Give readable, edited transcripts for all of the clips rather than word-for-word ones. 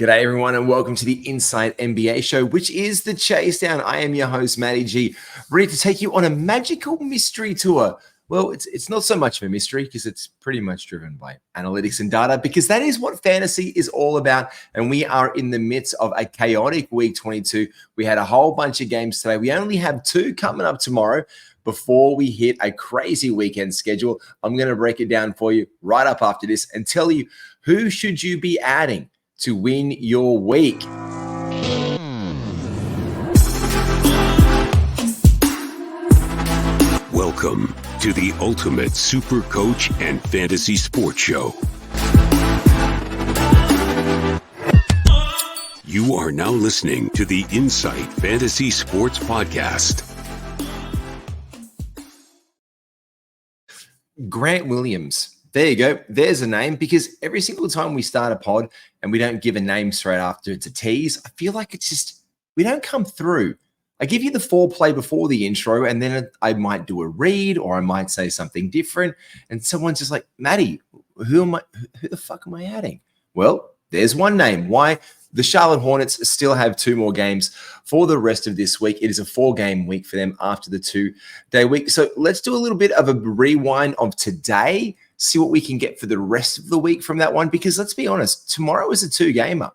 G'day everyone and welcome to the Inside NBA show, which is the Chase Down. I am your host, Matty G, ready to take you on a magical mystery tour. Well, it's not so much of a mystery because it's pretty much driven by analytics and data, because that is what fantasy is all about. And we are in the midst of a chaotic week 22. We had a whole bunch of games today. We only have 2 coming up tomorrow before we hit a crazy weekend schedule. I'm going to break it down for you right up after this and tell you who should you be adding to win your week. Welcome to the ultimate super coach and fantasy sports show. You are now listening to the Insight Fantasy Sports Podcast. Grant Williams. There you go. There's a name, because every single time we start a pod and we don't give a name straight after it's a tease, I feel like it's just, we don't come through. I give you the foreplay before the intro, and then I might do a read or I might say something different. And someone's just like, Matty, who the fuck am I adding? Well, there's one name. Why? The Charlotte Hornets still have 2 more games for the rest of this week. It is a 4-game week for them after the 2-day week. So let's do a little bit of a rewind of today, see what we can get for the rest of the week from that one, because let's be honest, tomorrow is a 2-gamer.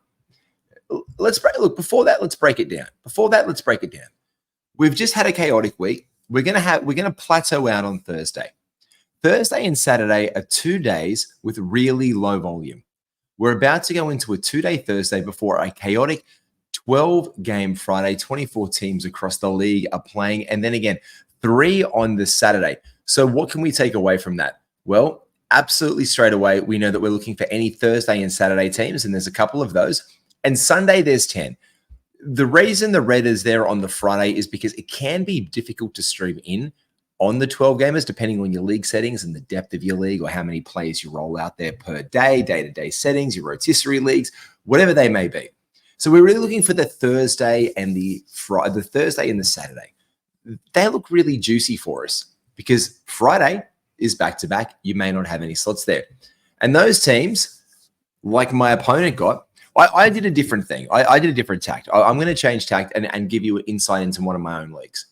Before that, let's break it down. We've just had a chaotic week. We're going to plateau out on Thursday. Thursday and Saturday are 2 days with really low volume. We're about to go into a 2-day Thursday before a chaotic 12-game Friday. 24 teams across the league are playing, and then again 3 on the Saturday. So what can we take away from that? Well, absolutely straight away, we know that we're looking for any Thursday and Saturday teams, and there's a couple of those. And Sunday, there's 10. The reason the red is there on the Friday is because it can be difficult to stream in on the 12 gamers, depending on your league settings and the depth of your league, or how many players you roll out there per day, day-to-day settings, your rotisserie leagues, whatever they may be. So we're really looking for the Thursday and the Thursday and the Saturday. They look really juicy for us because Friday is back-to-back. You may not have any slots there. And those teams, like my opponent got, I did a different thing. I did a different tact. I'm going to change tact and give you an insight into one of my own leagues.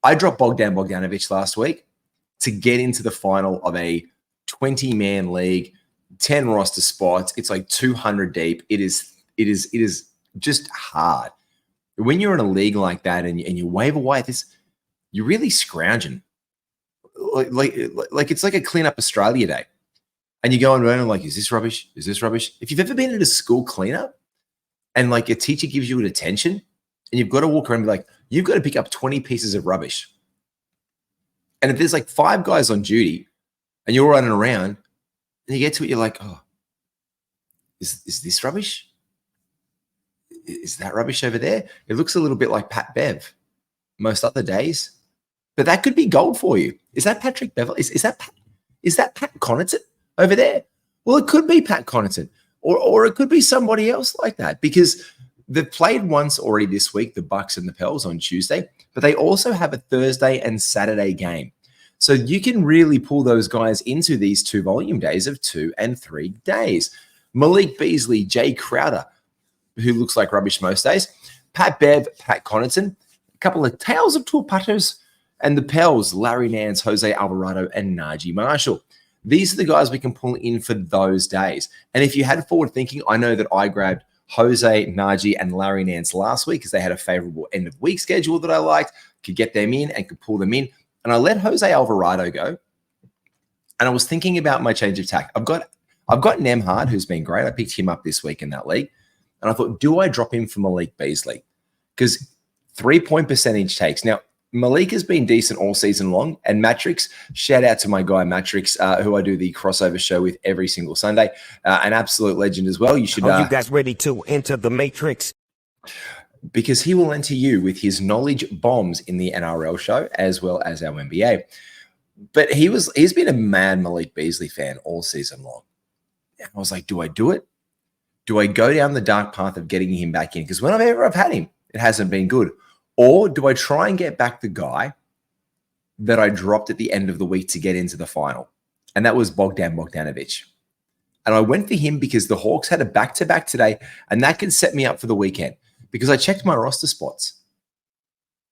I dropped Bogdanovic last week to get into the final of a 20-man league, 10 roster spots. It's like 200 deep. It is just hard. When you're in a league like that and you waiver wire this, you're really scrounging. Like it's like a clean up Australia day. And you go on around and like, is this rubbish? Is this rubbish? If you've ever been at a school cleanup and like a teacher gives you an attention and you've got to walk around and be like, you've got to pick up 20 pieces of rubbish. And if there's like 5 guys on duty and you're running around and you get to it, you're like, oh, is this rubbish? Is that rubbish over there? It looks a little bit like Pat Bev most other days, but that could be gold for you. Is that Patrick Beverly? Is that Pat Connaughton over there? Well, it could be Pat Connaughton or it could be somebody else like that, because they've played once already this week, the Bucks and the Pels on Tuesday, but they also have a Thursday and Saturday game. So you can really pull those guys into these 2 volume days of 2 and 3 days. Malik Beasley, Jay Crowder, who looks like rubbish most days, Pat Bev, Pat Connaughton, a couple of Tales of Tour Putters, and the Pels, Larry Nance, Jose Alvarado, and Najee Marshall. These are the guys we can pull in for those days. And if you had forward thinking, I know that I grabbed Jose, Najee, and Larry Nance last week because they had a favorable end of week schedule that I liked, could get them in and could pull them in. And I let Jose Alvarado go. And I was thinking about my change of tack. I've got Nemhard, who's been great. I picked him up this week in that league. And I thought, do I drop him for Malik Beasley? Because 3-point percentage takes. Now, Malik has been decent all season long. And Matrix, shout out to my guy Matrix, who I do the crossover show with every single Sunday. An absolute legend as well. You should. Are you guys ready to enter the Matrix? Because he will enter you with his knowledge bombs in the NRL show as well as our NBA. But he's been a mad Malik Beasley fan all season long. And I was like, do I do it? Do I go down the dark path of getting him back in? Because whenever I've had him, it hasn't been good. Or do I try and get back the guy that I dropped at the end of the week to get into the final? And that was Bogdanovic. And I went for him because the Hawks had a back-to-back today, and that could set me up for the weekend because I checked my roster spots.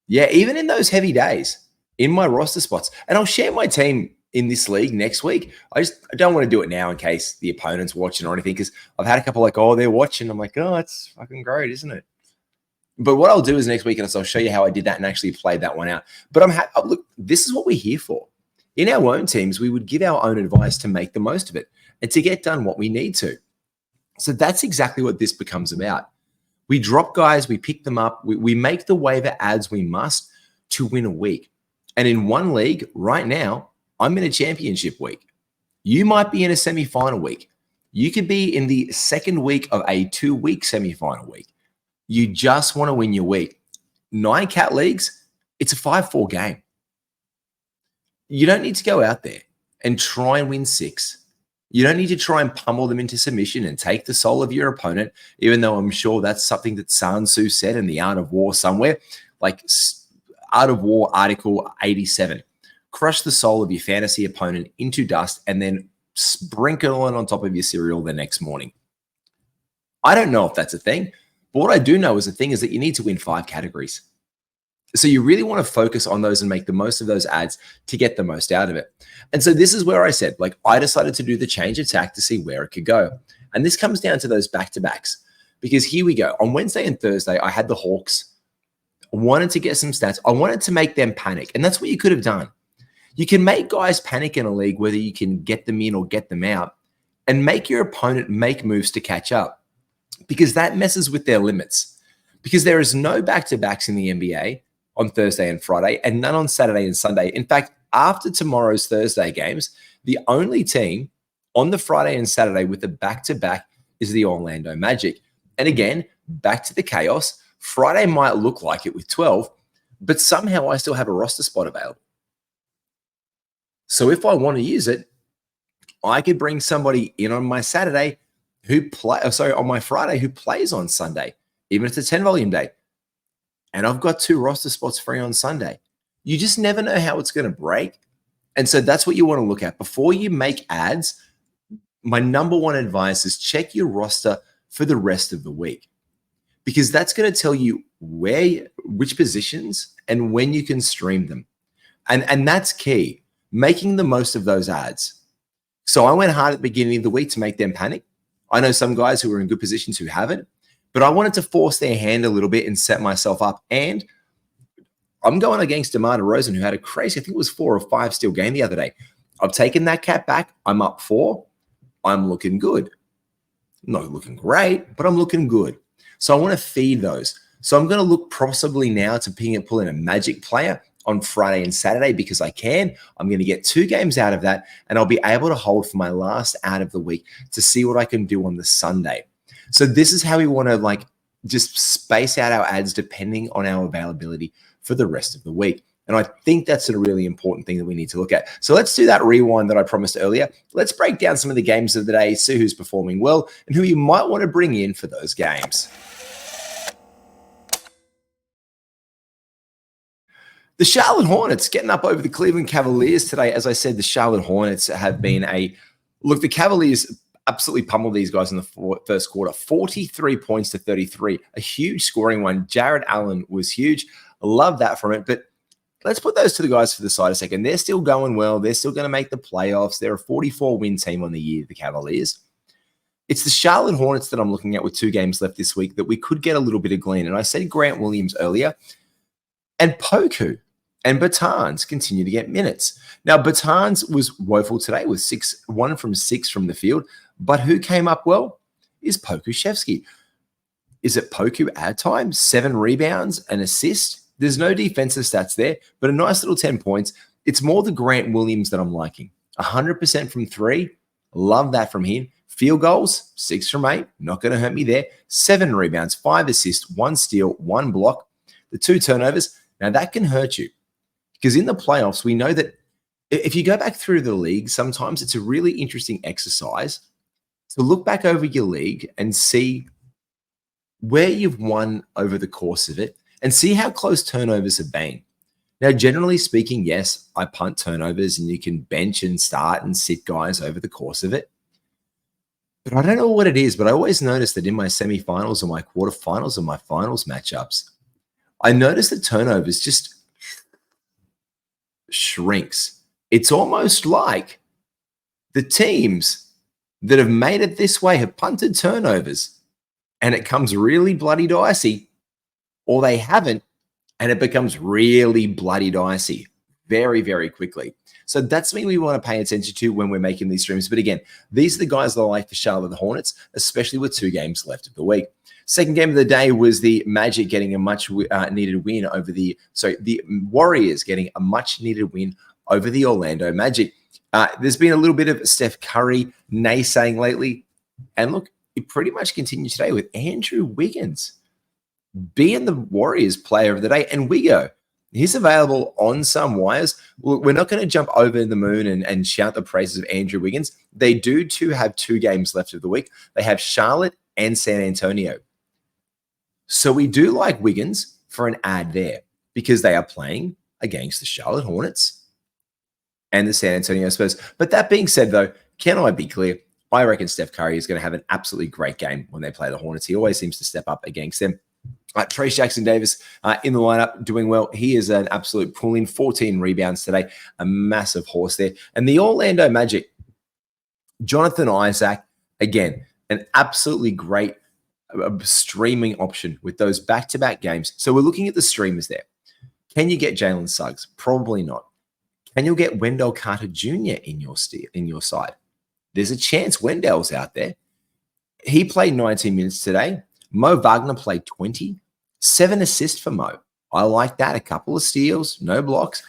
Yeah, even in those heavy days, in my roster spots. And I'll share my team in this league next week. I don't want to do it now in case the opponent's watching or anything, because I've had a couple like, oh, they're watching. I'm like, oh, it's fucking great, isn't it? But what I'll do is next week, and I'll show you how I did that and actually played that one out. But look, this is what we're here for. In our own teams, we would give our own advice to make the most of it and to get done what we need to. So that's exactly what this becomes about. We drop guys, we pick them up, we make the waiver adds we must to win a week. And in one league right now, I'm in a championship week. You might be in a semi-final week. You could be in the second week of a 2-week semi-final week. You just want to win your week. 9 cat leagues, it's a 5-4 game. You don't need to go out there and try and win 6. You don't need to try and pummel them into submission and take the soul of your opponent, even though I'm sure that's something that Sun Tzu said in The Art of War somewhere, like Art of War article 87. Crush the soul of your fantasy opponent into dust and then sprinkle it on top of your cereal the next morning. I don't know if that's a thing, but what I do know is the thing is that you need to win 5 categories. So you really want to focus on those and make the most of those ads to get the most out of it. And so this is where I said, like, I decided to do the change of tack to see where it could go. And this comes down to those back-to-backs, because here we go. On Wednesday and Thursday, I had the Hawks. I wanted to get some stats. I wanted to make them panic. And that's what you could have done. You can make guys panic in a league, whether you can get them in or get them out, and make your opponent make moves to catch up, because that messes with their limits. Because there is no back-to-backs in the NBA on Thursday and Friday, and none on Saturday and Sunday. In fact, after tomorrow's Thursday games, the only team on the Friday and Saturday with a back-to-back is the Orlando Magic. And again, back to the chaos. Friday might look like it with 12, but somehow I still have a roster spot available. So if I want to use it, I could bring somebody in on my Saturday on my Friday who plays on Sunday, even if it's a 10 volume day. And I've got 2 roster spots free on Sunday. You just never know how it's going to break. And so that's what you want to look at. Before you make ads, my number one advice is check your roster for the rest of the week, because that's going to tell you which positions and when you can stream them. And that's key, making the most of those ads. So I went hard at the beginning of the week to make them panic. I know some guys who are in good positions who haven't, but I wanted to force their hand a little bit and set myself up. And I'm going against DeMar DeRozan, who had a crazy, I think it was 4 or 5 steal game the other day. I've taken that cat back. I'm up 4. I'm looking good. Not looking great, but I'm looking good. So I want to feed those. So I'm going to look possibly now to pull in a Magic player on Friday and Saturday because I can. I'm going to get 2 games out of that, and I'll be able to hold for my last out of the week to see what I can do on the Sunday. So this is how we want to just space out our ads depending on our availability for the rest of the week. And I think that's a really important thing that we need to look at. So let's do that rewind that I promised earlier. Let's break down some of the games of the day, see who's performing well and who you might want to bring in for those games. The Charlotte Hornets getting up over the Cleveland Cavaliers today. As I said, the Charlotte Hornets have been the Cavaliers absolutely pummeled these guys in the first quarter, 43 points to 33, a huge scoring one. Jared Allen was huge. I love that from it. But let's put those 2 guys to the side a second. They're still going well. They're still going to make the playoffs. They're a 44-win team on the year, the Cavaliers. It's the Charlotte Hornets that I'm looking at with 2 games left this week that we could get a little bit of glean. And I said Grant Williams earlier, and Poku and Bertans continue to get minutes. Now, Bertans was woeful today with 1 from 6 from the field, but who came up well is Pokusevski. Is it Poku ad time? 7 rebounds, an assist. There's no defensive stats there, but a nice little 10 points. It's more the Grant Williams that I'm liking. 100% from 3. Love that from him. Field goals, 6 from 8. Not going to hurt me there. 7 rebounds, 5 assists, 1 steal, 1 block. The 2 turnovers. Now that can hurt you, because in the playoffs, we know that if you go back through the league, sometimes it's a really interesting exercise to look back over your league and see where you've won over the course of it and see how close turnovers have been. Now, generally speaking, yes, I punt turnovers and you can bench and start and sit guys over the course of it. But I don't know what it is, but I always notice that in my semifinals or my quarterfinals or my finals matchups, I notice that turnovers just shrinks. It's almost like the teams that have made it this way have punted turnovers and it comes really bloody dicey, or they haven't and it becomes really bloody dicey very, very quickly. So that's something we want to pay attention to when we're making these streams. But again, these are the guys that I like for Charlotte Hornets, especially with 2 games left of the week. Second game of the day was the Magic getting a much needed win over the Warriors getting a much needed win over the Orlando Magic. There's been a little bit of Steph Curry naysaying lately. And look, it pretty much continued today with Andrew Wiggins being the Warriors player of the day. And we go, he's available on some wires. We're not going to jump over the moon and shout the praises of Andrew Wiggins. They do have 2 games left of the week. They have Charlotte and San Antonio. So we do like Wiggins for an ad there because they are playing against the Charlotte Hornets and the San Antonio Spurs. But that being said, though, can I be clear? I reckon Steph Curry is going to have an absolutely great game when they play the Hornets. He always seems to step up against them. Trace Jackson-Davis in the lineup, doing well. He is an absolute pulling, 14 rebounds today, a massive horse there. And the Orlando Magic, Jonathan Isaac, again, an absolutely great streaming option with those back-to-back games. So we're looking at the streamers there. Can you get Jalen Suggs? Probably not. Can you get Wendell Carter Jr. in your side? There's a chance Wendell's out there. He played 19 minutes today. Mo Wagner played 20. 7 assists for Mo. I like that. A couple of steals, no blocks.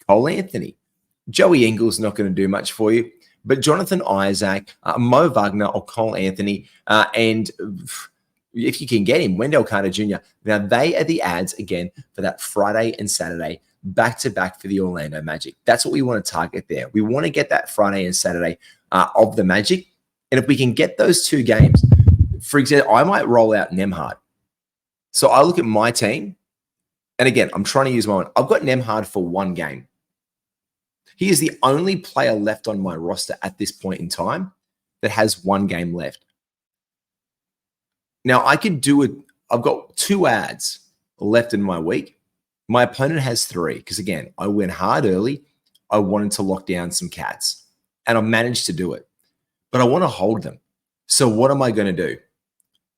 Cole Anthony. Joey Ingles not going to do much for you. But Jonathan Isaac, Mo Wagner, or Cole Anthony, and if you can get him, Wendell Carter Jr. Now, they are the ads, again, for that Friday and Saturday back-to-back for the Orlando Magic. That's what we want to target there. We want to get that Friday and Saturday of the Magic. And if we can get those 2 games, for example, I might roll out Nembhard. So I look at my team, and again, I'm trying to use my own. I've got Nembhard for 1 game. He is the only player left on my roster at this point in time that has 1 game left. Now, I could do it. I've got 2 ads left in my week. My opponent has 3 because, again, I went hard early. I wanted to lock down some cats, and I managed to do it. But I want to hold them. So what am I going to do?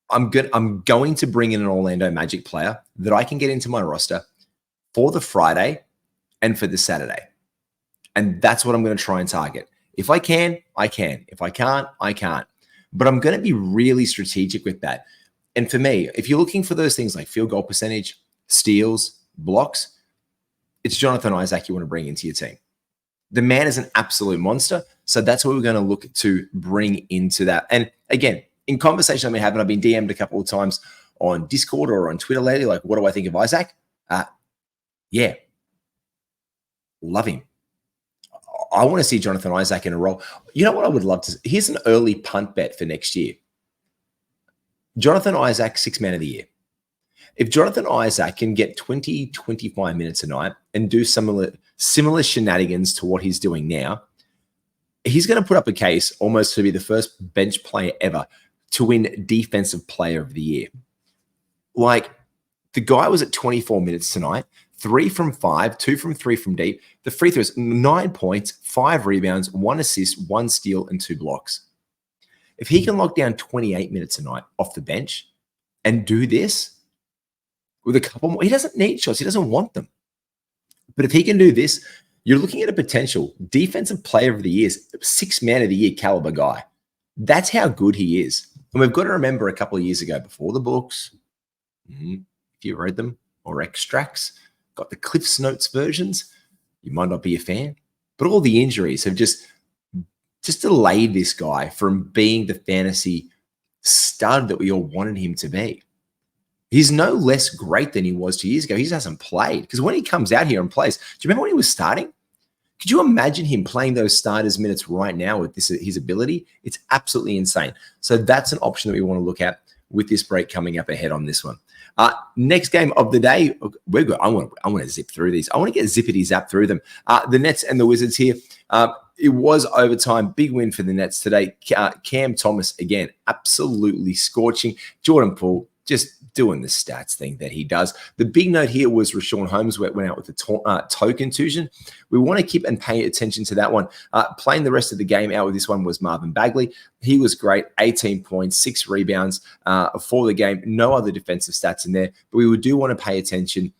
I'm going to bring in an Orlando Magic player that I can get into my roster for the Friday and for the Saturday. And that's what I'm going to try and target. If I can, I can. If I can't, I can't. But I'm going to be really strategic with that. And for me, if you're looking for those things like field goal percentage, steals, blocks, it's Jonathan Isaac you want to bring into your team. The man is an absolute monster. So that's what we're going to look to bring into that. And again, in conversation I've been having, I've been DM'd a couple of times on Discord or on Twitter lately, like, what do I think of Isaac? Yeah. Love him. I want to see Jonathan Isaac in a role. You know what I would love to see? Here's an early punt bet for next year. Jonathan Isaac, 6th man of the year. If Jonathan Isaac can get 20, 25 minutes a night and do similar shenanigans to what he's doing now, he's going to put up a case almost to be the first bench player ever to win Defensive Player of the Year. Like, the guy was at 24 minutes tonight, 3 from 5, 2 from 3 from deep. The free throws, 9 points, 5 rebounds, 1 assist, 1 steal, and 2 blocks. If he can lock down 28 minutes a night off the bench and do this with a couple more, he doesn't need shots. He doesn't want them. But if he can do this, you're looking at a potential Defensive Player of the Year, 6th man of the year caliber guy. That's how good he is. And we've got to remember a couple of years ago, before the books, if you read them, or extracts, got the Cliff's Notes versions, you might not be a fan, but all the injuries have just delayed this guy from being the fantasy stud that we all wanted him to be. He's no less great than he was 2 years ago. He just hasn't played. Because when he comes out here and plays, do you remember when he was starting? Could you imagine him playing those starters minutes right now with his ability? It's absolutely insane. So that's an option that we want to look at with this break coming up ahead on this one. Next game of the day, we're good. I want to zip through these. I want to get zippity zap through them. The Nets and the Wizards here. It was overtime. Big win for the Nets today. Cam Thomas, again, absolutely scorching. Jordan Poole just doing the stats thing that he does. The big note here was Rashawn Holmes went out with a toe contusion. We want to keep and pay attention to that one. Playing the rest of the game out with this one was Marvin Bagley. He was great, 18 points, 6 rebounds for the game. No other defensive stats in there, but we do want to pay attention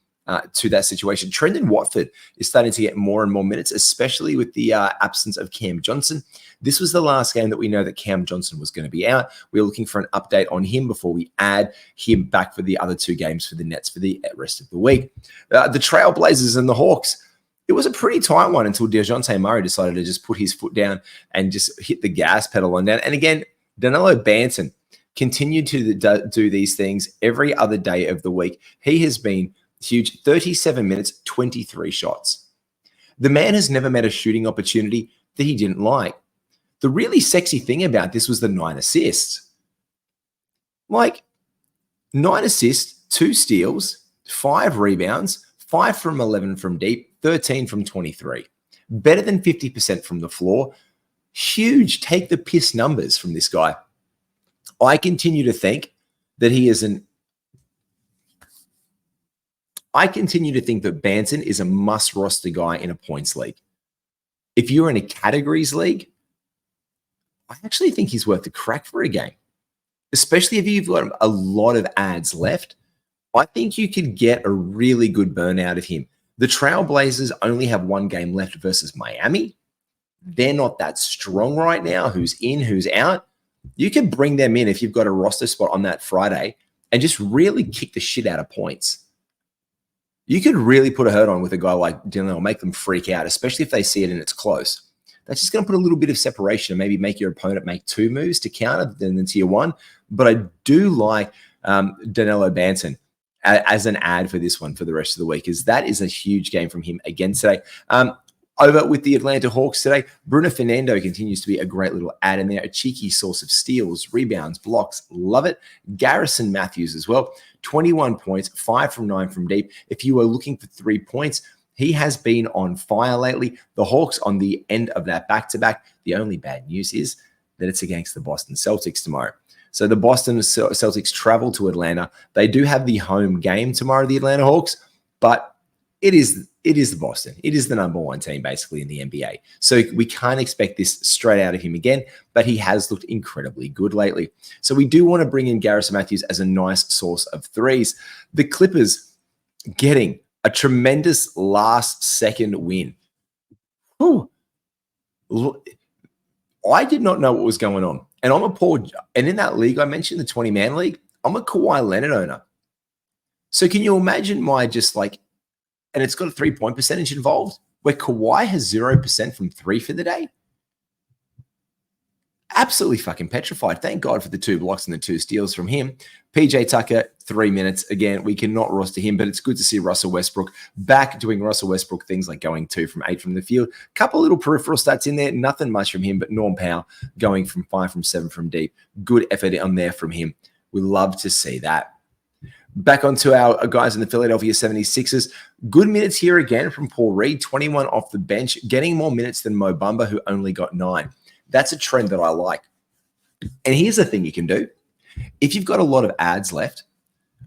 to that situation. Trendon Watford is starting to get more and more minutes, especially with the absence of Cam Johnson. This was the last game that we know that Cam Johnson was going to be out. We're looking for an update on him before we add him back for the other 2 games for the Nets for the rest of the week. The Trailblazers and the Hawks, it was a pretty tight one until DeJounte Murray decided to just put his foot down and just hit the gas pedal on down. And again, Danilo Banton continued to do these things every other day of the week. He has been huge. 37 minutes, 23 shots. The man has never met a shooting opportunity that he didn't like. The really sexy thing about this was the 9 assists. Like, 9 assists, 2 steals, 5 rebounds, 5 from 11 from deep, 13 from 23. Better than 50% from the floor. Huge take the piss numbers from this guy. I continue to think that Banton is a must roster guy in a points league. If you're in a categories league, I actually think he's worth the crack for a game, especially if you've got a lot of ads left. I think you could get a really good burn out of him. The Trailblazers only have 1 game left versus Miami. They're not that strong right now. Who's in, who's out. You can bring them in if you've got a roster spot on that Friday and just really kick the shit out of points. You could really put a hurt on with a guy like Dylan or make them freak out, especially if they see it and it's close. That's just going to put a little bit of separation and maybe make your opponent make 2 moves to counter than tier 1. But I do like Danilo Banton as an ad for this one for the rest of the week, as that is a huge game from him again today. Over with the Atlanta Hawks today, Bruno Fernando continues to be a great little ad in there, a cheeky source of steals, rebounds, blocks. Love it. Garrison Matthews as well, 21 points, 5 from 9 from deep. If you are looking for 3 points, he has been on fire lately. The Hawks on the end of that back-to-back. The only bad news is that it's against the Boston Celtics tomorrow. So the Boston Celtics travel to Atlanta. They do have the home game tomorrow, the Atlanta Hawks, but it is the Boston. It is the number 1 team basically in the NBA. So we can't expect this straight out of him again, but he has looked incredibly good lately. So we do want to bring in Garrison Matthews as a nice source of threes. The Clippers getting a tremendous last-second win. Whew. I did not know what was going on. And in that league I mentioned, the 20-man league, I'm a Kawhi Leonard owner. So can you imagine and it's got a 3-point percentage involved, where Kawhi has 0% from 3 for the day? Absolutely fucking petrified. Thank God for the 2 blocks and the 2 steals from him. PJ Tucker, 3 minutes. Again, we cannot roster him, but it's good to see Russell Westbrook back doing Russell Westbrook things like going 2 from 8 from the field. Couple little peripheral stats in there, nothing much from him, but Norm Powell going from 5 from 7 from deep. Good effort on there from him. We love to see that. Back onto our guys in the Philadelphia 76ers. Good minutes here again from Paul Reed, 21 off the bench, getting more minutes than Mo Bamba, who only got 9. That's a trend that I like. And here's the thing you can do. If you've got a lot of ads left,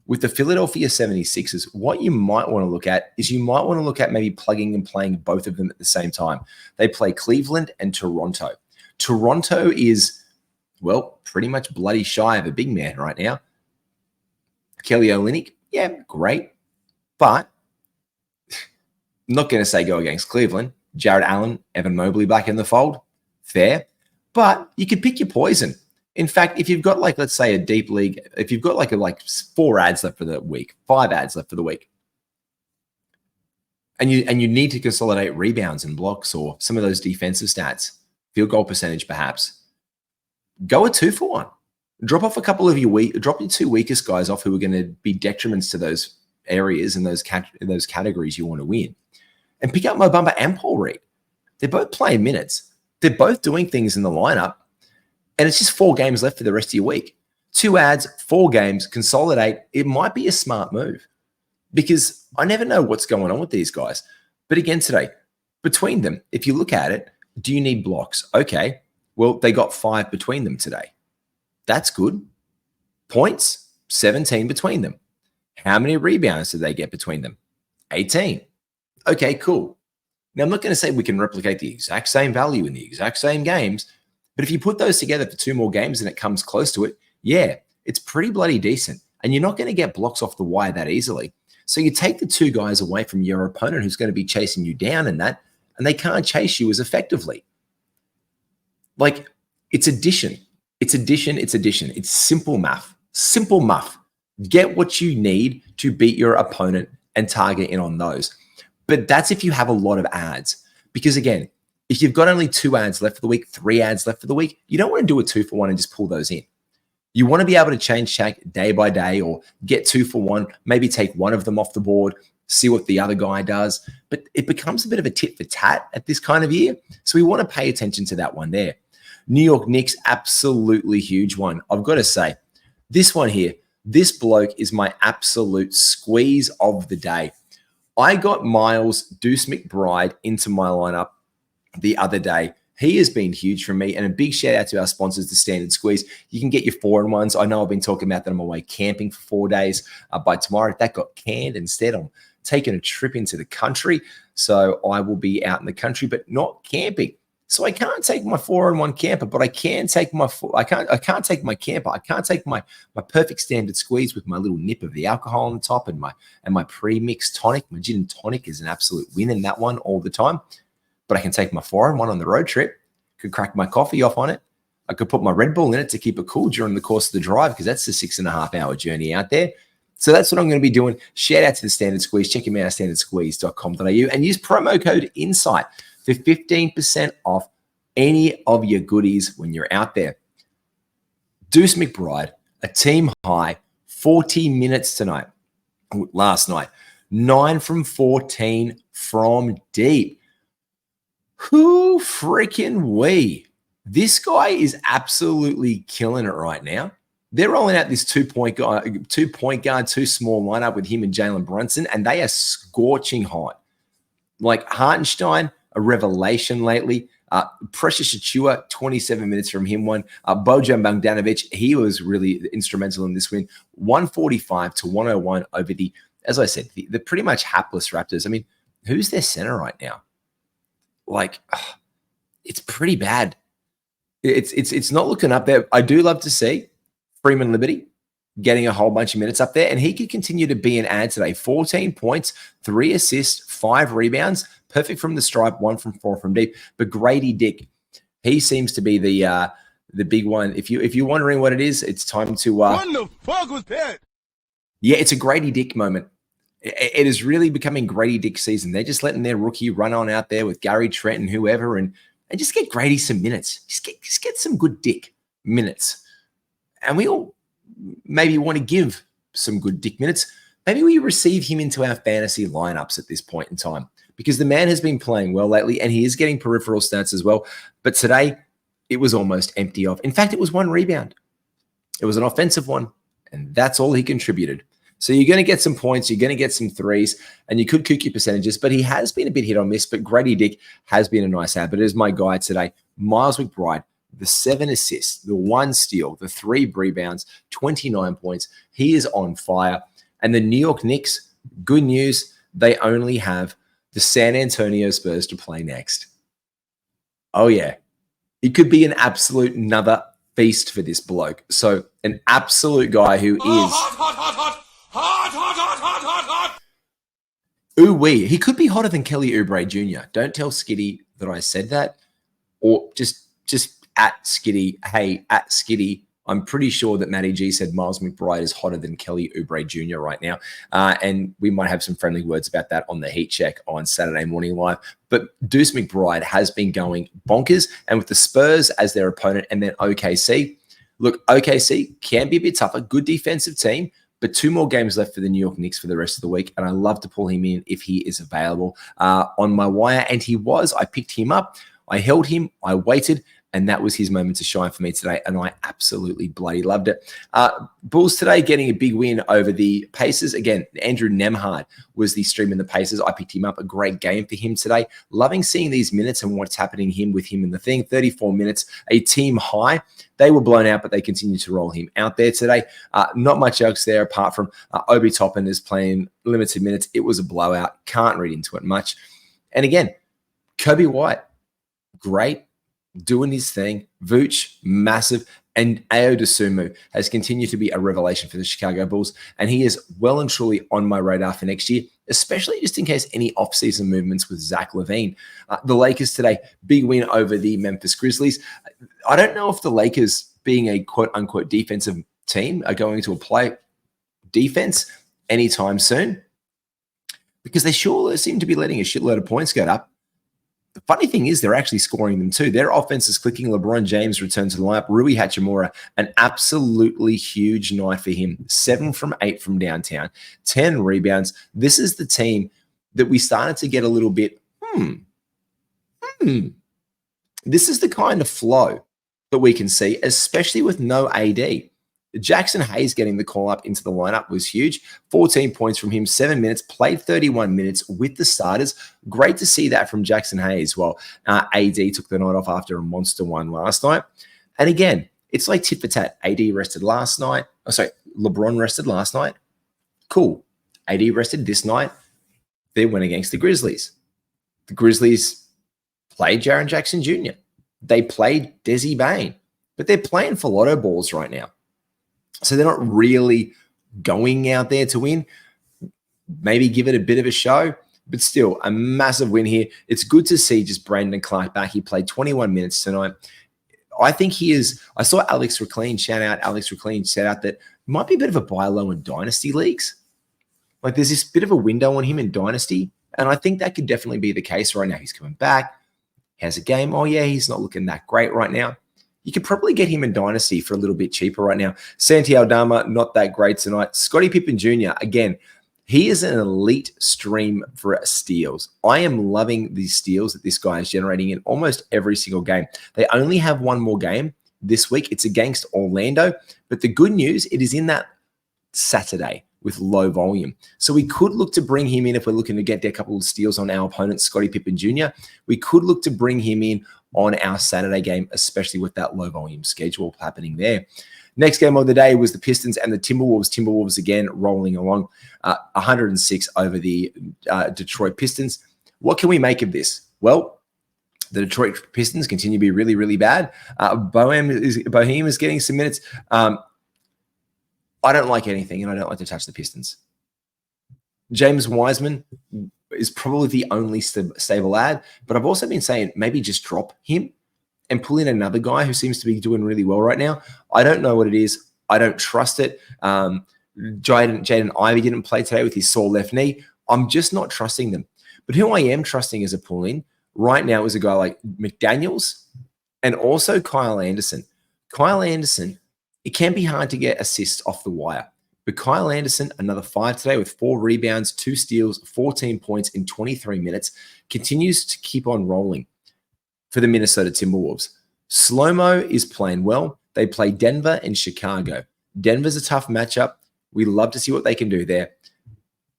with the Philadelphia 76ers, what you might want to look at is maybe plugging and playing both of them at the same time. They play Cleveland and Toronto. Toronto is, well, pretty much bloody shy of a big man right now. Kelly Olynyk, yeah, great. But I'm not going to say go against Cleveland. Jared Allen, Evan Mobley back in the fold. Fair. But you could pick your poison. In fact, if you've got let's say a deep league, if you've got 4 ads left for the week, 5 ads left for the week, and you need to consolidate rebounds and blocks or some of those defensive stats, field goal percentage perhaps, go a 2-for-1. Drop off a couple of drop your 2 weakest guys off who are going to be detriments to those areas and those categories you want to win, and pick up Mo Bamba and Paul Reed. They're both playing minutes. They're both doing things in the lineup, and it's just 4 games left for the rest of your week. 2 ads, 4 games, consolidate. It might be a smart move because I never know what's going on with these guys. But again, today, between them, if you look at it, do you need blocks? Okay. Well, they got 5 between them today. That's good. Points, 17 between them. How many rebounds did they get between them? 18. Okay, cool. Now, I'm not going to say we can replicate the exact same value in the exact same games, but if you put those together for 2 more games and it comes close to it, yeah, it's pretty bloody decent. And you're not going to get blocks off the wire that easily. So you take the 2 guys away from your opponent who's going to be chasing you down in that, and they can't chase you as effectively. Like, it's addition. It's addition. It's addition. It's simple math. Simple math. Get what you need to beat your opponent and target in on those. But that's if you have a lot of ads. Because again, if you've got only 2 ads left for the week, 3 ads left for the week, you don't want to do a 2 for 1 and just pull those in. You want to be able to change track day by day or get 2 for 1, maybe take one of them off the board, see what the other guy does. But it becomes a bit of a tit for tat at this kind of year. So we want to pay attention to that one there. New York Knicks, absolutely huge one. I've got to say, this one here, this bloke is my absolute squeeze of the day. I got Miles Deuce McBride into my lineup the other day. He has been huge for me, and a big shout out to our sponsors, the Standard Squeeze. You can get your 4-in-1s. I know I've been talking about that. I'm away camping for 4 days. By tomorrow, if that got canned, instead I'm taking a trip into the country. So I will be out in the country, but not camping. So I can't take my 4-in-1 camper, but I can take my I can't take my camper. I can't take my perfect Standard Squeeze with my little nip of the alcohol on the top and my pre-mixed tonic. My gin and tonic is an absolute win in that one all the time. But I can take my 4-in-1 on the road trip. Could crack my coffee off on it. I could put my Red Bull in it to keep it cool during the course of the drive because that's a 6.5-hour journey out there. So that's what I'm going to be doing. Shout out to the Standard Squeeze. Check them out at standardsqueeze.com.au and use promo code INSIGHT for 15% off any of your goodies when you're out there. Deuce McBride, a team high, 40 minutes last night, 9 from 14 from deep. Who freaking we? This guy is absolutely killing it right now. They're rolling out this 2-point guard, 2 small lineup with him and Jalen Brunson, and they are scorching hot. Like Hartenstein, a revelation lately. Precious Achua, 27 minutes from him one. Bojan Bogdanovic, he was really instrumental in this win. 145-101 over the, as I said, the pretty much hapless Raptors. I mean, who's their center right now? Like, it's pretty bad. It's not looking up there. I do love to see Freeman Liberty getting a whole bunch of minutes up there, and he could continue to be an ad today. 14 points, 3 assists, 5 rebounds, perfect from the stripe, 1 from 4 from deep. But Grady Dick, he seems to be the big one. If you're wondering what it is, it's time to. What the fuck was that? Yeah, it's a Grady Dick moment. It is really becoming Grady Dick season. They're just letting their rookie run on out there with Gary Trent and whoever, and just get Grady some minutes. Just get some good Dick minutes. And we all maybe want to give some good Dick minutes. Maybe we receive him into our fantasy lineups at this point in time because the man has been playing well lately and he is getting peripheral stats as well. But today, it was almost empty of. In fact, it was 1 rebound. It was an offensive one, and that's all he contributed. So you're going to get some points, you're going to get some threes, and you could cook your percentages, but he has been a bit hit or miss, but Grady Dick has been a nice ad. But it is my guy today, Miles McBride, the 7 assists, the 1 steal, the 3 rebounds, 29 points. He is on fire. And the New York Knicks, good news, they only have the San Antonio Spurs to play next. Oh, yeah. It could be an absolute another feast for this bloke. So an absolute guy who is... Hot. Ooh-wee. He could be hotter than Kelly Oubre Jr. Don't tell Skitty that I said that. Or just at Skitty, hey, at Skitty, I'm pretty sure that Matty G said Miles McBride is hotter than Kelly Oubre Jr. right now. And we might have some friendly words about that on the Heat Check on Saturday Morning Live. But Deuce McBride has been going bonkers. And with the Spurs as their opponent and then OKC, look, OKC can be a bit tougher. Good defensive team. But 2 more games left for the New York Knicks for the rest of the week. And I love to pull him in if he is available on my wire. And he was. I picked him up. I held him. I waited. And that was his moment to shine for me today, and I absolutely bloody loved it. Bulls today getting a big win over the Pacers. Again, Andrew Nemhard was the stream in the Pacers. I picked him up. A great game for him today. Loving seeing these minutes and what's happening with him in the thing. 34 minutes, a team high. They were blown out, but they continue to roll him out there today. Not much else there apart from Obi Toppin is playing limited minutes. It was a blowout. Can't read into it much. And again, Kobe White, great. Doing his thing. Vooch, massive. And Ayo Dosunmu has continued to be a revelation for the Chicago Bulls. And he is well and truly on my radar for next year, especially just in case any offseason movements with Zach LaVine. The Lakers today, big win over the Memphis Grizzlies. I don't know if the Lakers, being a quote-unquote defensive team, are going to apply defense anytime soon, because they sure seem to be letting a shitload of points go up. The funny thing is they're actually scoring them too. Their offense is clicking. LeBron James returns to the lineup. Rui Hachimura, an absolutely huge night for him. 7 from 8 from downtown, 10 rebounds. This is the team that we started to get a little bit, This is the kind of flow that we can see, especially with no AD. Jackson Hayes getting the call up into the lineup was huge. 14 points from him, 7 minutes, played 31 minutes with the starters. Great to see that from Jackson Hayes. Well, AD took the night off after a monster one last night. And again, it's like tit for tat. AD rested last night. LeBron rested last night. Cool. AD rested this night. They went against the Grizzlies. The Grizzlies played Jaren Jackson Jr. They played Desi Bane. But they're playing for lotto balls right now. So they're not really going out there to win. Maybe give it a bit of a show, but still a massive win here. It's good to see just Brandon Clark back. He played 21 minutes tonight. I think he is. I saw Alex Reclean, shout out Alex Reclean, shout out that might be a bit of a buy low in dynasty leagues. Like there's this bit of a window on him in dynasty, and I think that could definitely be the case right now. He's coming back. He has a game. Oh yeah, he's not looking that great right now. You could probably get him in Dynasty for a little bit cheaper right now. Santi Aldama, not that great tonight. Scottie Pippen Jr., again, he is an elite stream for steals. I am loving these steals that this guy is generating in almost every single game. They only have one more game this week. It's against Orlando. But the good news, it is in that Saturday with low volume. So we could look to bring him in if we're looking to get a couple of steals on our opponent, Scottie Pippen Jr. We could look to bring him in on our Saturday game, especially with that low volume schedule happening there. Next game of the day was the Pistons and the Timberwolves. Timberwolves again rolling along 106 over the Detroit Pistons. What can we make of this? Well, the Detroit Pistons continue to be really, really bad. Boehm is getting some minutes. I don't like anything, and I don't like to touch the Pistons. James Wiseman is probably the only stable ad, but I've also been saying maybe just drop him and pull in another guy who seems to be doing really well right now. I don't know what it is. I don't trust it. Jaden Ivey didn't play today with his sore left knee. I'm just not trusting them. But who I am trusting as a pull-in right now is a guy like McDaniels and also Kyle Anderson. Kyle Anderson, it can be hard to get assists off the wire. But Kyle Anderson, another 5 today with 4 rebounds, 2 steals, 14 points in 23 minutes, continues to keep on rolling for the Minnesota Timberwolves. Slow-mo is playing well. They play Denver and Chicago. Denver's a tough matchup. We love to see what they can do there.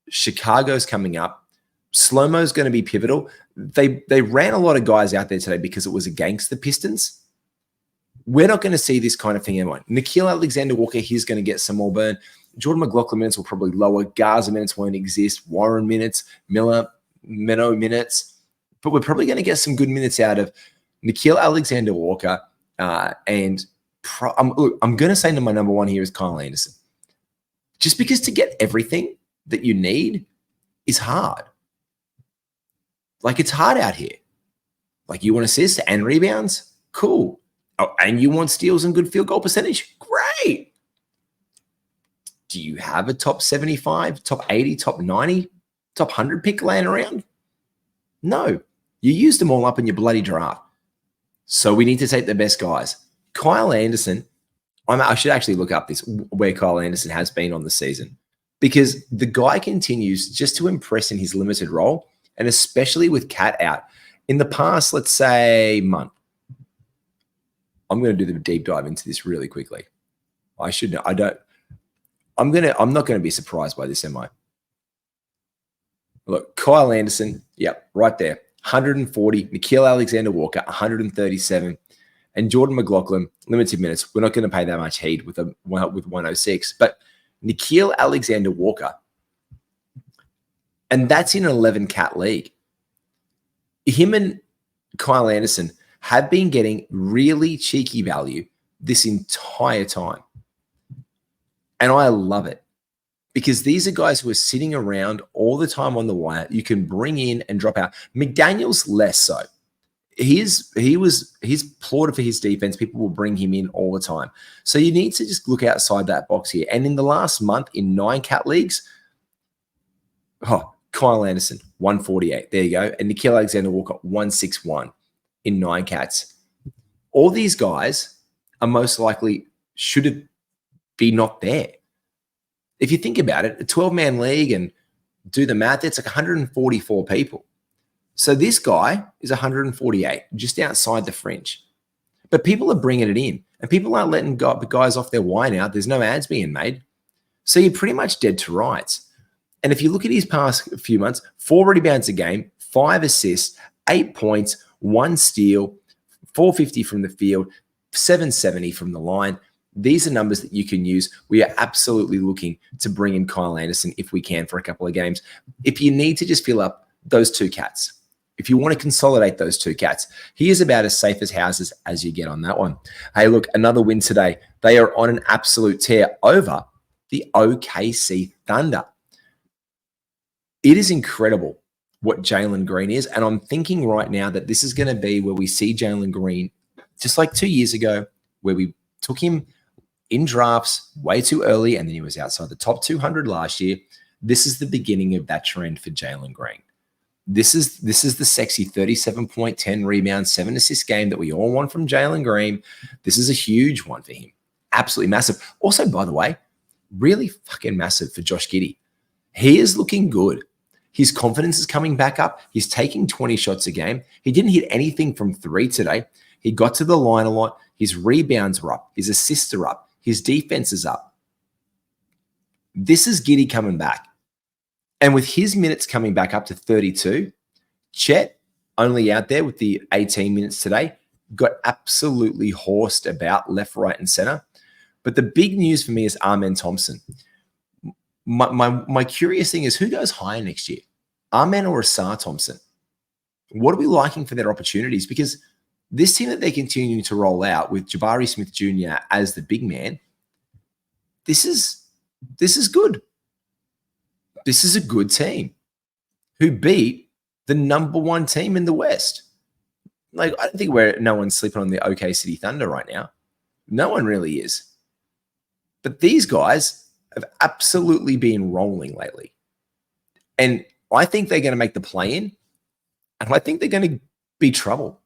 Chicago's coming up. Slow-mo's going to be pivotal. They ran a lot of guys out there today because it was against the Pistons. We're not going to see this kind of thing anymore. Nickeil Alexander-Walker, he's going to get some more burn. Jordan McLaughlin minutes will probably lower. Garza minutes won't exist. Warren minutes, Miller, Meadow minutes. But we're probably going to get some good minutes out of Nickeil Alexander-Walker. I'm going to say my number one here is Kyle Anderson. Just because to get everything that you need is hard. Like, it's hard out here. Like, you want assists and rebounds? Cool. Oh, and you want steals and good field goal percentage? Great. Do you have a top 75, top 80, top 90, top 100 pick laying around? No. You used them all up in your bloody draft. So we need to take the best guys. Kyle Anderson, I should actually look up this, where Kyle Anderson has been on the season, because the guy continues just to impress in his limited role, and especially with Cat out. In the past, let's say, month, I'm going to do the deep dive into this really quickly. I should know. I don't. I'm not going to be surprised by this, am I? Look, Kyle Anderson, yep, right there, 140. Nickeil Alexander-Walker, 137, and Jordan McLaughlin, limited minutes. We're not going to pay that much heed with 106, but Nickeil Alexander-Walker, and that's in an 11-cat league. Him and Kyle Anderson have been getting really cheeky value this entire time. And I love it because these are guys who are sitting around all the time on the wire. You can bring in and drop out. McDaniel's less so. He's applauded for his defense. People will bring him in all the time. So you need to just look outside that box here. And in the last month in 9-cat leagues, Kyle Anderson, 148. There you go. And Nickeil Alexander-Walker, 161 in 9 cats. All these guys are most likely should have be not there. If you think about it, a 12-man league and do the math, it's like 144 people. So this guy is 148, just outside the fringe. But people are bringing it in, and people aren't letting guys off their wine out. There's no ads being made. So you're pretty much dead to rights. And if you look at his past few months, 4 rebounds a game, 5 assists, 8 points, 1 steal, 450 from the field, 770 from the line. These are numbers that you can use. We are absolutely looking to bring in Kyle Anderson if we can for a couple of games. If you need to just fill up those 2 cats, if you want to consolidate those 2 cats, he is about as safe as houses as you get on that one. Hey, look, another win today. They are on an absolute tear over the OKC Thunder. It is incredible what Jalen Green is. And I'm thinking right now that this is going to be where we see Jalen Green, just like 2 years ago, where we took him in drafts way too early, and then he was outside the top 200 last year. This is the beginning of that trend for Jalen Green. This is the sexy 37.10 rebound, 7 assist game that we all want from Jalen Green. This is a huge one for him. Absolutely massive. Also, by the way, really fucking massive for Josh Giddey. He is looking good. His confidence is coming back up. He's taking 20 shots a game. He didn't hit anything from 3 today. He got to the line a lot. His rebounds are up. His assists are up. His defense is up. This is Giddey coming back. And with his minutes coming back up to 32, Chet, only out there with the 18 minutes today, got absolutely horsed about left, right, and center. But the big news for me is Amen Thompson. My curious thing is who goes higher next year, Amen or Asar Thompson? What are we liking for their opportunities? Because this team that they continue to roll out with Jabari Smith Jr. as the big man, this is good. This is a good team who beat the number 1 team in the West. Like, I don't think no one's sleeping on the OK City Thunder right now. No one really is. But these guys have absolutely been rolling lately. And I think they're going to make the play-in, and I think they're going to be trouble.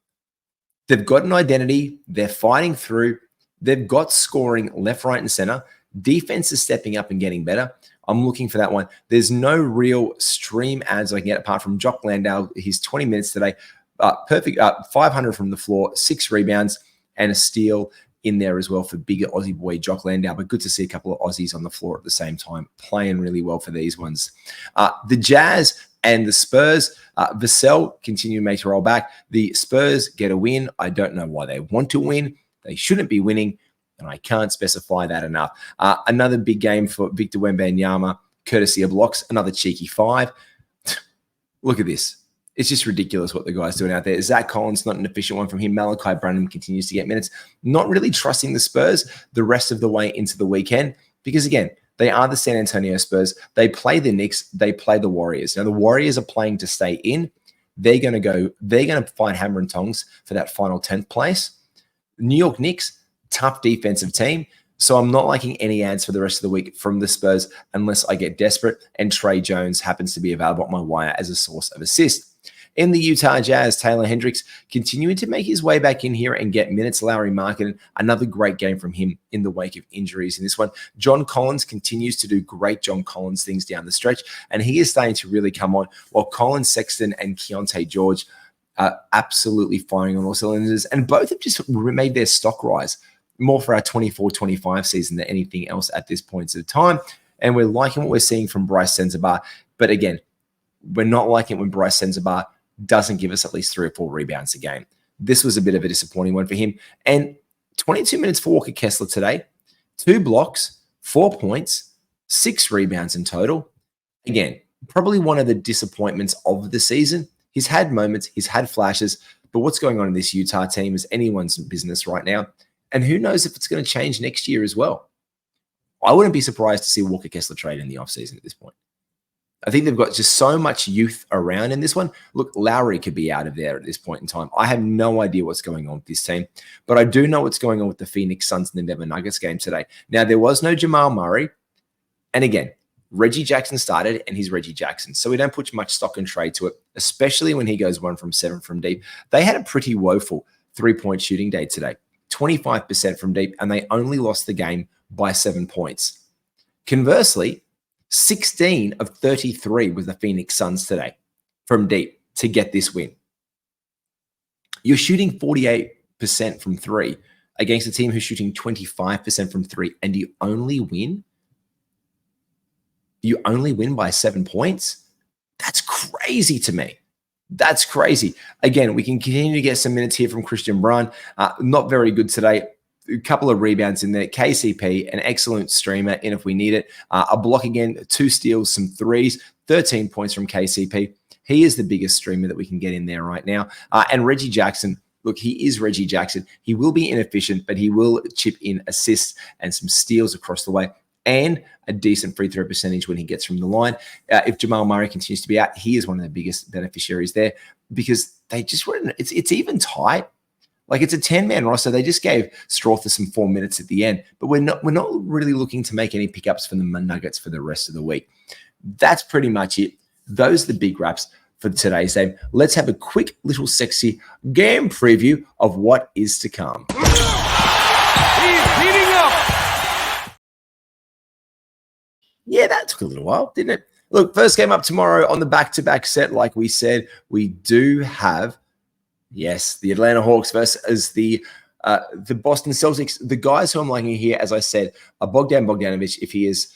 They've got an identity. They're fighting through. They've got scoring left, right, and center. Defense is stepping up and getting better. I'm looking for that one. There's no real stream ads I can get apart from Jock Landale. His 20 minutes today. Perfect. 500 from the floor, 6 rebounds, and a steal in there as well for bigger Aussie boy Jock Landale. But good to see a couple of Aussies on the floor at the same time, playing really well for these ones. The Jazz and the Spurs, Vassell continue to make a roll back. The Spurs get a win. I don't know why they want to win. They shouldn't be winning, and I can't specify that enough. Another big game for Victor Wembanyama, courtesy of blocks. Another cheeky 5. Look at this. It's just ridiculous what the guy's doing out there. Zach Collins, not an efficient one from him. Malachi Branham continues to get minutes. Not really trusting the Spurs the rest of the way into the weekend because, again, they are the San Antonio Spurs. They play the Knicks. They play the Warriors. Now, the Warriors are playing to stay in. They're going to fight hammer and tongs for that final 10th place. New York Knicks, tough defensive team. So I'm not liking any ads for the rest of the week from the Spurs unless I get desperate and Trey Jones happens to be available on my wire as a source of assist. In the Utah Jazz, Taylor Hendricks continuing to make his way back in here and get minutes. Lauri Markkanen, another great game from him in the wake of injuries in this one. John Collins continues to do great John Collins things down the stretch, and he is starting to really come on, while Colin Sexton and Keontae George absolutely firing on all cylinders. And both have just made their stock rise more for our 24-25 season than anything else at this point of time. And we're liking what we're seeing from Bryce Sensabaugh. But again, we're not liking it when Bryce Sensabaugh doesn't give us at least 3 or 4 rebounds a game. This was a bit of a disappointing one for him. And 22 minutes for Walker Kessler today, 2 blocks, 4 points, 6 rebounds in total. Again, probably one of the disappointments of the season. He's had moments, he's had flashes, but what's going on in this Utah team is anyone's business right now. And who knows if it's going to change next year as well. I wouldn't be surprised to see Walker Kessler trade in the offseason at this point. I think they've got just so much youth around in this one. Look, Lowry could be out of there at this point in time. I have no idea what's going on with this team, but I do know what's going on with the Phoenix Suns and the Denver Nuggets game today. Now, there was no Jamal Murray. And again, Reggie Jackson started, and he's Reggie Jackson. So we don't put much stock and trade to it, especially when he goes 1 from 7 from deep. They had a pretty woeful 3-point shooting day today, 25% from deep, and they only lost the game by 7 points. Conversely, 16 of 33 was the Phoenix Suns today from deep to get this win. You're shooting 48% from 3 against a team who's shooting 25% from 3, and you only win by 7 points? That's crazy to me. That's crazy. Again, we can continue to get some minutes here from Christian Braun. Not very good today. A couple of rebounds in there. KCP, an excellent streamer, in if we need it. A block again, 2 steals, some threes, 13 points from KCP. He is the biggest streamer that we can get in there right now. And Reggie Jackson, look, he is Reggie Jackson. He will be inefficient, but he will chip in assists and some steals across the way, and a decent free throw percentage when he gets from the line. If Jamal Murray continues to be out, he is one of the biggest beneficiaries there, because they just weren't. It's even tight. Like, it's a 10-man roster. They just gave Strawther some 4 minutes at the end, but we're not really looking to make any pickups for the Nuggets for the rest of the week. That's pretty much it. Those are the big wraps for today's game. Let's have a quick little sexy game preview of what is to come. He's heating up. Yeah, that took a little while, didn't it? Look, first game up tomorrow on the back-to-back set. Like we said, we do have, yes, the Atlanta Hawks versus the Boston Celtics. The guys who I'm liking here, as I said, are Bogdan Bogdanovic, if he is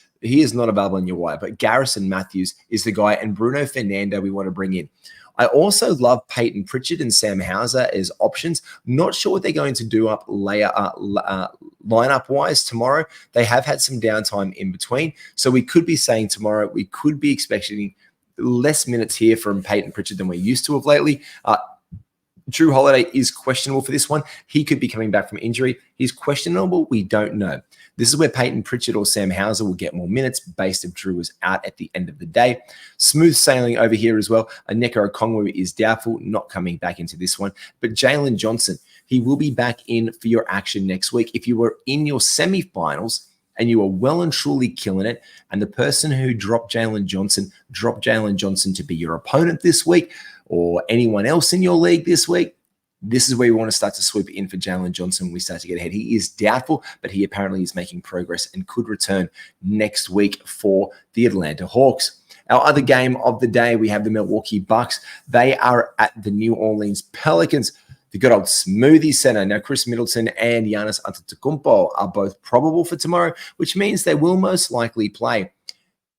not available in your wire, but Garrison Matthews is the guy, and Bruno Fernando we want to bring in. I also love Peyton Pritchard and Sam Hauser as options. Not sure what they're going to do up lineup-wise tomorrow. They have had some downtime in between. So we could be saying tomorrow, we could be expecting less minutes here from Peyton Pritchard than we're used to of lately. Drew Holiday is questionable for this one. He could be coming back from injury. He's questionable. We don't know. This is where Peyton Pritchard or Sam Hauser will get more minutes based if Drew is out at the end of the day. Smooth sailing over here as well. Onyeka Okongwu is doubtful, not coming back into this one. But Jalen Johnson, he will be back in for your action next week. If you were in your semifinals and you are well and truly killing it, and the person who dropped Jalen Johnson to be your opponent this week, or anyone else in your league this week, this is where we want to start to swoop in for Jalen Johnson when we start to get ahead. He is doubtful, but he apparently is making progress and could return next week for the Atlanta Hawks. Our other game of the day, we have the Milwaukee Bucks. They are at the New Orleans Pelicans. The good old smoothie center. Now, Chris Middleton and Giannis Antetokounmpo are both probable for tomorrow, which means they will most likely play.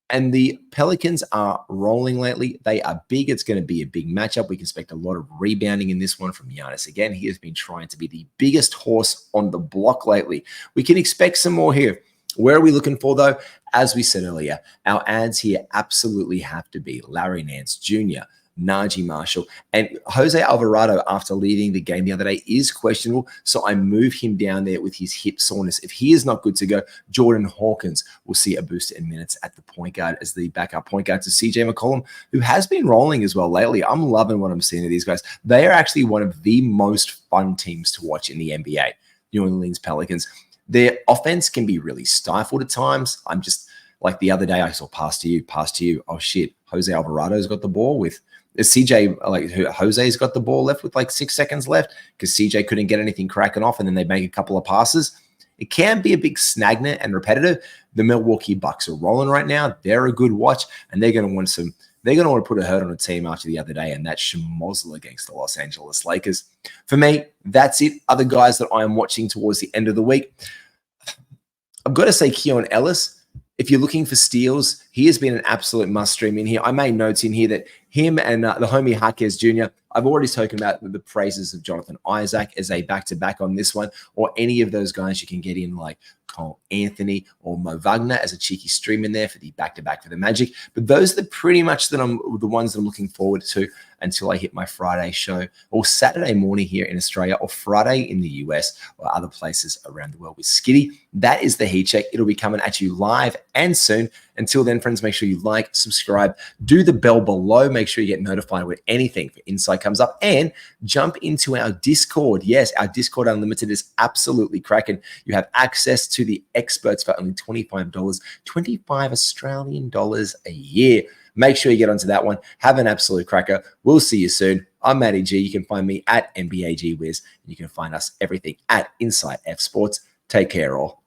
And the Pelicans are rolling lately. They are big. It's going to be a big matchup. We can expect a lot of rebounding in this one from Giannis. Again, he has been trying to be the biggest horse on the block lately. We can expect some more here. Where are we looking for, though? As we said earlier, our ads here absolutely have to be Larry Nance Jr., Najee Marshall, and Jose Alvarado, after leaving the game the other day, is questionable. So I move him down there with his hip soreness. If he is not good to go, Jordan Hawkins will see a boost in minutes at the point guard as the backup point guard to CJ McCollum, who has been rolling as well lately. I'm loving what I'm seeing of these guys. They are actually one of the most fun teams to watch in the NBA, New Orleans Pelicans. Their offense can be really stifled at times. I'm just like the other day, I saw pass to you. Oh shit, Jose Alvarado's got the ball with Jose's got the ball left with like 6 seconds left because CJ couldn't get anything cracking off, and then they make a couple of passes. It can be a big stagnant and repetitive. The Milwaukee Bucks are rolling right now. They're a good watch, and they're going to want some they're going to want to put a hurt on a team after the other day, and that's schmozzle against the Los Angeles Lakers. For me, that's it. Other guys that I am watching towards the end of the week, I've got to say Keon Ellis. If you're looking for steals, he has been an absolute must stream in here. I made notes in here that him and the homie Jaquez Jr., I've already spoken about the praises of Jonathan Isaac as a back-to-back on this one, or any of those guys you can get in like Cole Anthony or Mo Wagner as a cheeky stream in there for the back-to-back for the Magic. But those are pretty much the ones that I'm looking forward to until I hit my Friday show or Saturday morning here in Australia or Friday in the US or other places around the world with Skitty. That is the Heat Check. It'll be coming at you live and soon. Until then, friends, make sure you like, subscribe, do the bell below. Make sure you get notified when anything for Insight comes up, and jump into our Discord. Yes, our Discord Unlimited is absolutely cracking. You have access to the experts for only $25, 25 Australian dollars a year. Make sure you get onto that one. Have an absolute cracker. We'll see you soon. I'm Matty G. You can find me at NBAGWiz, and you can find us everything at Insight F Sports. Take care, all.